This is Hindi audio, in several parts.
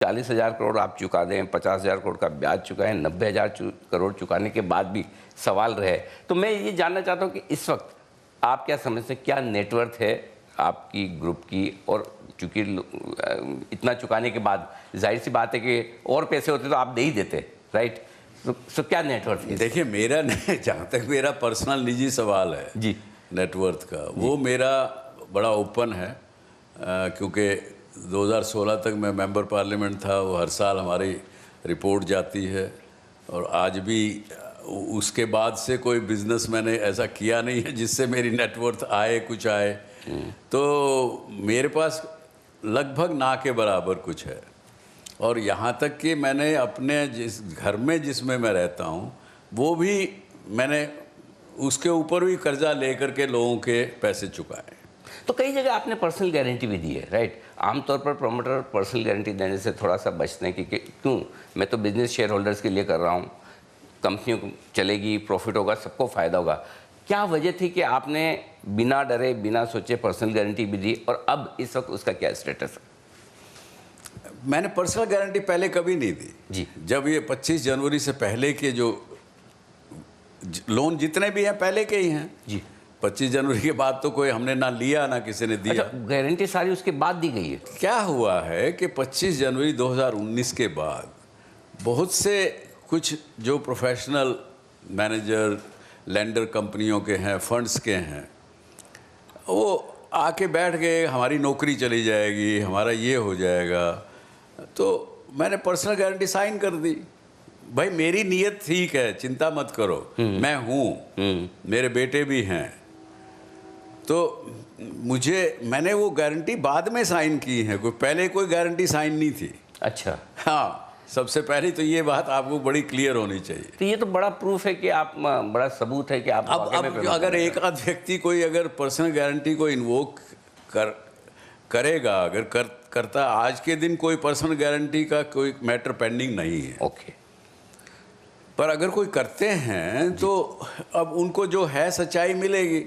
40,000 करोड़ आप चुका दें, 50,000 करोड़ का ब्याज चुकाएं, 90,000 करोड़ चुकाने के बाद भी सवाल रहे। तो मैं ये जानना चाहता हूँ कि इस वक्त आप क्या समझते हैं, क्या नेटवर्थ है आपकी ग्रुप की? और चूंकि इतना चुकाने के बाद जाहिर सी बात है कि और पैसे होते तो आप दे ही देते, राइट? तो क्या नेटवर्थ है? देखिए, मेरा नहीं, जहाँ तक मेरा पर्सनल निजी सवाल है जी, नेटवर्थ का, वो मेरा बड़ा ओपन है, क्योंकि 2016 तक मैं मेंबर पार्लियामेंट था। वो हर साल हमारी रिपोर्ट जाती है, और आज भी उसके बाद से कोई बिजनेस मैंने ऐसा किया नहीं है जिससे मेरी नेटवर्थ आए, कुछ आए। तो मेरे पास लगभग ना के बराबर कुछ है। और यहाँ तक कि मैंने अपने जिस घर में जिसमें मैं रहता हूँ, वो भी मैंने उसके ऊपर भी कर्जा लेकर के लोगों के पैसे चुकाए। तो कई जगह आपने पर्सनल गारंटी भी दी है, राइट? आमतौर पर प्रमोटर पर्सनल गारंटी देने से थोड़ा सा बचते हैं कि क्यों, मैं तो बिजनेस शेयर होल्डर्स के लिए कर रहा हूँ, कंपनी चलेगी, प्रॉफिट होगा, सबको फ़ायदा होगा। क्या वजह थी कि आपने बिना डरे, बिना सोचे पर्सनल गारंटी भी दी, और अब इस वक्त उसका क्या स्टेटस है? मैंने पर्सनल गारंटी पहले कभी नहीं दी जी। जब ये 25 जनवरी से पहले के जो लोन जितने भी हैं पहले के ही हैं जी। 25 जनवरी के बाद तो कोई हमने ना लिया ना किसी ने दिया। अच्छा, गारंटी सारी उसके बाद दी गई है? क्या हुआ है कि 25 जनवरी 2019 के बाद बहुत से कुछ जो प्रोफेशनल मैनेजर लेंडर कंपनियों के हैं, फंड्स के हैं, वो आके बैठ गए, हमारी नौकरी चली जाएगी, हमारा ये हो जाएगा। तो मैंने पर्सनल गारंटी साइन कर दी। भाई, मेरी नीयत ठीक है, चिंता मत करो, मैं हूँ, मेरे बेटे भी हैं। तो मैंने वो गारंटी बाद में साइन की है, कोई पहले कोई गारंटी साइन नहीं थी। अच्छा। हाँ, सबसे पहले तो ये बात आपको बड़ी क्लियर होनी चाहिए। तो ये तो बड़ा प्रूफ है कि आप, बड़ा सबूत है कि आप अब अगर एक आध व्यक्ति कोई अगर पर्सनल गारंटी को इन्वोक करेगा, अगर करता, आज के दिन कोई पर्सनल गारंटी का कोई मैटर पेंडिंग नहीं है। ओके। पर अगर कोई करते हैं तो अब उनको जो है सच्चाई मिलेगी।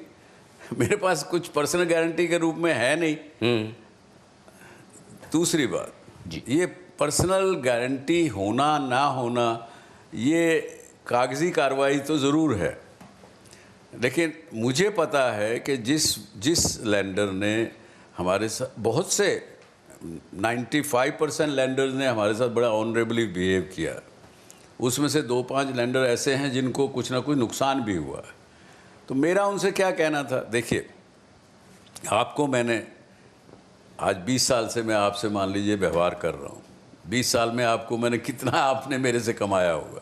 मेरे पास कुछ पर्सनल गारंटी के रूप में है नहीं। दूसरी बात जी, ये पर्सनल गारंटी होना ना होना, ये कागजी कार्रवाई तो ज़रूर है, लेकिन मुझे पता है कि जिस लैंडर ने हमारे साथ, बहुत से 95% लैंडर्स ने हमारे साथ बड़ा ऑनरेबली बिहेव किया, उसमें से 2-5 लैंडर ऐसे हैं जिनको कुछ ना कुछ नुकसान भी हुआ है। तो मेरा उनसे क्या कहना था, देखिए, आपको मैंने आज 20 साल से मैं आपसे मान लीजिए व्यवहार कर रहा हूँ। 20 साल में आपको मैंने कितना, आपने मेरे से कमाया होगा,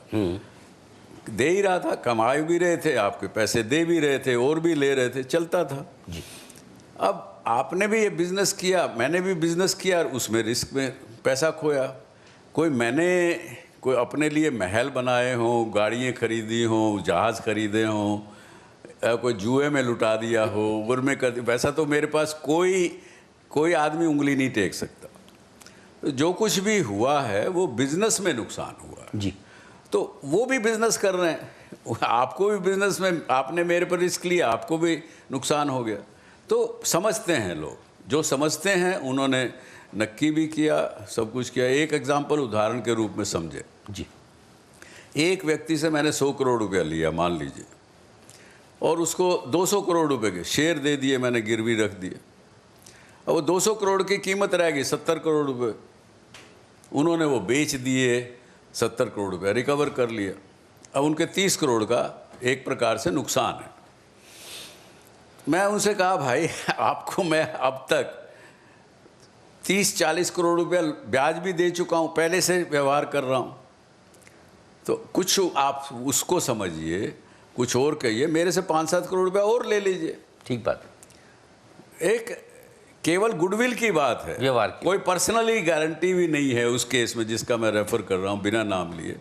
दे ही रहा था, कमाए भी रहे थे, आपके पैसे दे भी रहे थे, और भी ले रहे थे, चलता था जी। अब आपने भी ये बिज़नेस किया, मैंने भी बिज़नेस किया, और उसमें रिस्क में पैसा खोया। कोई अपने लिए महल बनाए हों, गाड़ियाँ खरीदी हों, जहाज़ खरीदे हों, कोई जुए में लुटा दिया हो, उम्र में कर, वैसा तो मेरे पास कोई आदमी उंगली नहीं टेक सकता। तो जो कुछ भी हुआ है वो बिज़नेस में नुकसान हुआ है। जी। तो वो भी बिज़नेस कर रहे हैं, आपको भी बिज़नेस में, आपने मेरे पर रिस्क लिया, आपको भी नुकसान हो गया। तो समझते हैं लोग, जो समझते हैं उन्होंने नक्की भी किया, सब कुछ किया। एक एग्जांपल उदाहरण के रूप में समझे जी। एक व्यक्ति से मैंने 100 करोड़ रुपया लिया मान लीजिए, और उसको 200 करोड़ रुपए के शेयर दे दिए, मैंने गिरवी रख दिए। अब वो 200 करोड़ की कीमत रह गई 70 करोड़ रुपए, उन्होंने वो बेच दिए, 70 करोड़ रुपया रिकवर कर लिया। अब उनके 30 करोड़ का एक प्रकार से नुकसान है। मैं उनसे कहा, भाई आपको मैं अब तक 30-40 करोड़ रुपया ब्याज भी दे चुका हूँ, पहले से व्यवहार कर रहा हूँ, तो कुछ आप उसको समझिए, कुछ और कहिए, मेरे से 5-7 करोड़ रुपया और ले लीजिए। ठीक बात। एक केवल गुडविल की बात है, व्यवहार की। कोई पर्सनली गारंटी भी नहीं है उस केस में जिसका मैं रेफर कर रहा हूँ बिना नाम लिए।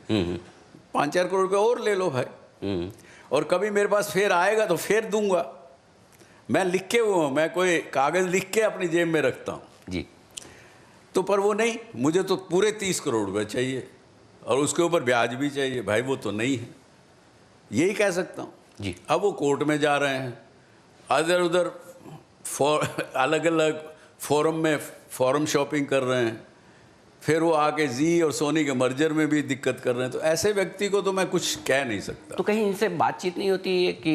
5-4 करोड़ रुपये और ले लो भाई, और कभी मेरे पास फिर आएगा तो फिर दूंगा। मैं लिख के मैं कोई कागज़ लिख के अपनी जेब में रखता हूँ जी। तो पर वो नहीं, मुझे तो पूरे 30 करोड़ रुपये चाहिए, और उसके ऊपर ब्याज भी चाहिए। भाई वो तो नहीं है, यही कह सकता हूँ जी। अब वो कोर्ट में जा रहे हैं, इधर उधर अलग अलग फोरम में फॉरम शॉपिंग कर रहे हैं, फिर वो आके जी और सोनी के मर्जर में भी दिक्कत कर रहे हैं। तो ऐसे व्यक्ति को तो मैं कुछ कह नहीं सकता। तो कहीं इनसे बातचीत नहीं होती है कि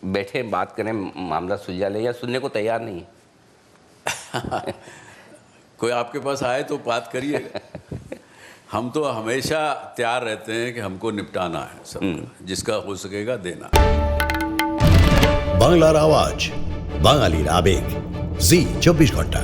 बैठे बात करें, मामला सुलझा ले, या सुनने को तैयार नहीं है? कोई आपके पास आए तो बात करिएगा। हम तो हमेशा तैयार रहते हैं कि हमको निपटाना है सब, जिसका हो सकेगा देना। বাংলার আওয়াজ, বাঙালির আবেগ, জি 24 ঘন্টা।